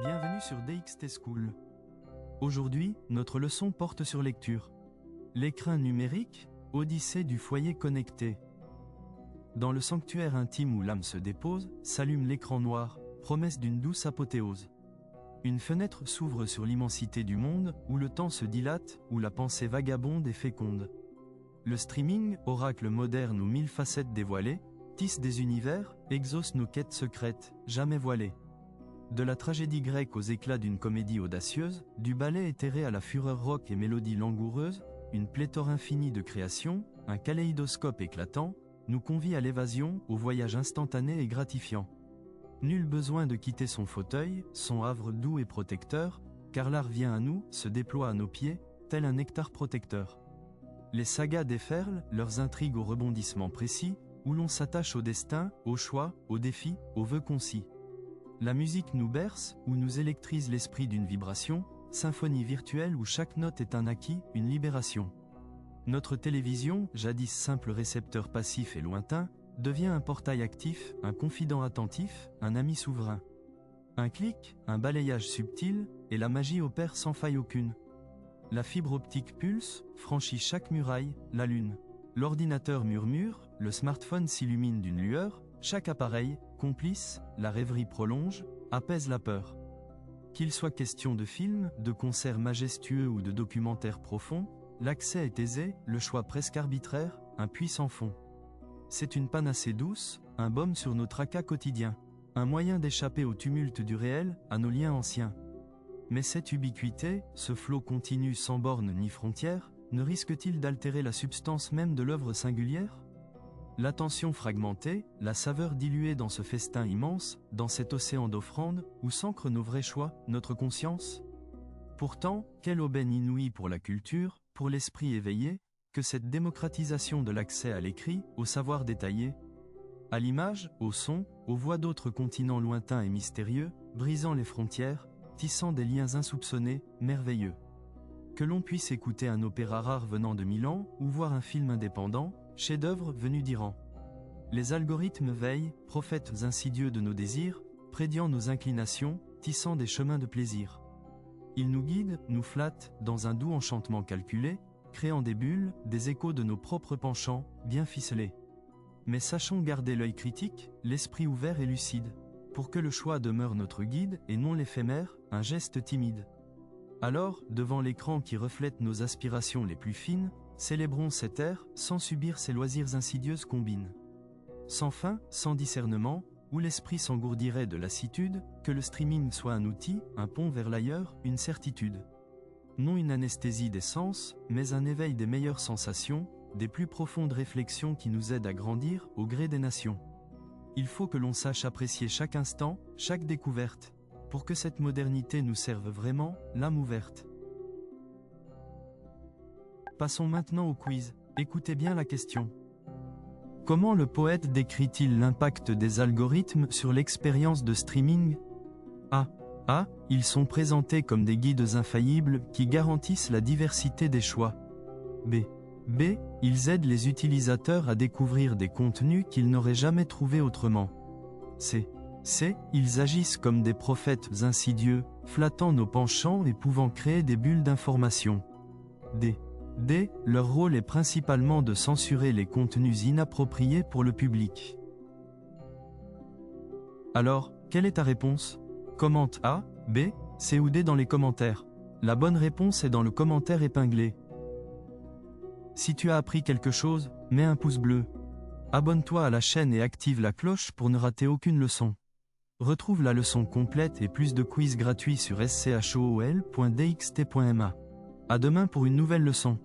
Bienvenue sur DXT School. Aujourd'hui, notre leçon porte sur lecture. L'écrin numérique, Odyssée du foyer connecté. Dans le sanctuaire intime où l'âme se dépose, s'allume l'écran noir, promesse d'une douce apothéose. Une fenêtre s'ouvre sur l'immensité du monde, où le temps se dilate, où la pensée vagabonde et féconde. Le streaming, oracle moderne aux mille facettes dévoilées, tisse des univers, exauce nos quêtes secrètes, jamais voilées. De la tragédie grecque aux éclats d'une comédie audacieuse, du ballet éthéré à la fureur rock et mélodie langoureuse, une pléthore infinie de créations, un kaléidoscope éclatant, nous convie à l'évasion, au voyage instantané et gratifiant. Nul besoin de quitter son fauteuil, son havre doux et protecteur, car l'art vient à nous, se déploie à nos pieds, tel un nectar protecteur. Les sagas déferlent, leurs intrigues aux rebondissements précis, où l'on s'attache au destin, au choix, aux défis, aux vœux concis. La musique nous berce, ou nous électrise l'esprit d'une vibration, symphonie virtuelle où chaque note est un acquis, une libération. Notre télévision, jadis simple récepteur passif et lointain, devient un portail actif, un confident attentif, un ami souverain. Un clic, un balayage subtil, et la magie opère sans faille aucune. La fibre optique pulse, franchit chaque muraille, la lune. L'ordinateur murmure, le smartphone s'illumine d'une lueur, chaque appareil, complice, la rêverie prolonge, apaise la peur. Qu'il soit question de films, de concerts majestueux ou de documentaires profonds, l'accès est aisé, le choix presque arbitraire, un puissant fond. C'est une panacée douce, un baume sur nos tracas quotidiens, un moyen d'échapper au tumulte du réel, à nos liens anciens. Mais cette ubiquité, ce flot continu sans bornes ni frontières, ne risque-t-il d'altérer la substance même de l'œuvre singulière ? L'attention fragmentée, la saveur diluée dans ce festin immense, dans cet océan d'offrandes, où s'ancrent nos vrais choix, notre conscience ? Pourtant, quelle aubaine inouïe pour la culture, pour l'esprit éveillé, que cette démocratisation de l'accès à l'écrit, au savoir détaillé. À l'image, au son, aux voix d'autres continents lointains et mystérieux, brisant les frontières, tissant des liens insoupçonnés, merveilleux. Que l'on puisse écouter un opéra rare venant de Milan, ou voir un film indépendant, chef-d'œuvre venu d'Iran. Les algorithmes veillent, prophètes insidieux de nos désirs, prédiant nos inclinations, tissant des chemins de plaisir. Ils nous guident, nous flattent, dans un doux enchantement calculé, créant des bulles, des échos de nos propres penchants, bien ficelés. Mais sachons garder l'œil critique, l'esprit ouvert et lucide, pour que le choix demeure notre guide et non l'éphémère, un geste timide. Alors, devant l'écran qui reflète nos aspirations les plus fines, célébrons cet air, sans subir ces loisirs insidieuses combines. Sans fin, sans discernement, où l'esprit s'engourdirait de lassitude, que le streaming soit un outil, un pont vers l'ailleurs, une certitude. Non une anesthésie des sens, mais un éveil des meilleures sensations, des plus profondes réflexions qui nous aident à grandir au gré des nations. Il faut que l'on sache apprécier chaque instant, chaque découverte, pour que cette modernité nous serve vraiment, l'âme ouverte. Passons maintenant au quiz. Écoutez bien la question. Comment le poète décrit-il l'impact des algorithmes sur l'expérience de streaming ? A. Ils sont présentés comme des guides infaillibles qui garantissent la diversité des choix. B. Ils aident les utilisateurs à découvrir des contenus qu'ils n'auraient jamais trouvés autrement. C. Ils agissent comme des prophètes insidieux, flattant nos penchants et pouvant créer des bulles d'information. D. Leur rôle est principalement de censurer les contenus inappropriés pour le public. Alors, quelle est ta réponse ? Commente A, B, C ou D dans les commentaires. La bonne réponse est dans le commentaire épinglé. Si tu as appris quelque chose, mets un pouce bleu. Abonne-toi à la chaîne et active la cloche pour ne rater aucune leçon. Retrouve la leçon complète et plus de quiz gratuits sur school.dxt.ma. À demain pour une nouvelle leçon.